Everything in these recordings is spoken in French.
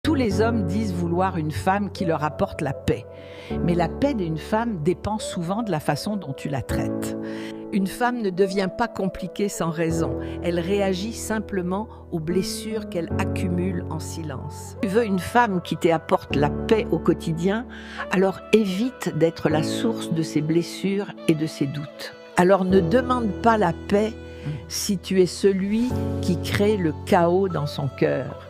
Tous les hommes disent vouloir une femme qui leur apporte la paix. Mais la paix d'une femme dépend souvent de la façon dont tu la traites. Une femme ne devient pas compliquée sans raison. Elle réagit simplement aux blessures qu'elle accumule en silence. Tu veux une femme qui t'apporte la paix au quotidien, alors évite d'être la source de ses blessures et de ses doutes. Alors ne demande pas la paix si tu es celui qui crée le chaos dans son cœur.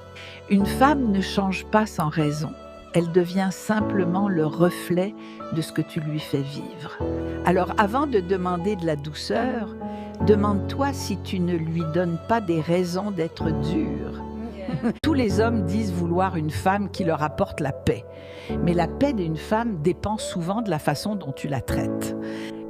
Une femme ne change pas sans raison. Elle devient simplement le reflet de ce que tu lui fais vivre. Alors avant de demander de la douceur, demande-toi si tu ne lui donnes pas des raisons d'être dure. Tous les hommes disent vouloir une femme qui leur apporte la paix. Mais la paix d'une femme dépend souvent de la façon dont tu la traites.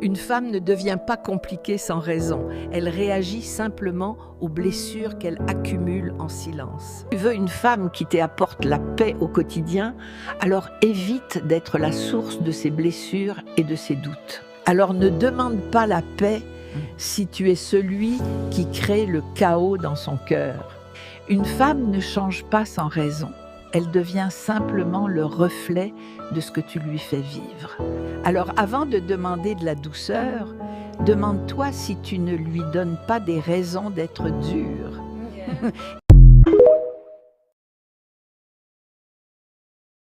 Une femme ne devient pas compliquée sans raison. Elle réagit simplement aux blessures qu'elle accumule en silence. Tu veux une femme qui t'apporte la paix au quotidien, alors évite d'être la source de ses blessures et de ses doutes. Alors ne demande pas la paix si tu es celui qui crée le chaos dans son cœur. Une femme ne change pas sans raison. Elle devient simplement le reflet de ce que tu lui fais vivre. Alors avant de demander de la douceur, demande-toi si tu ne lui donnes pas des raisons d'être dure.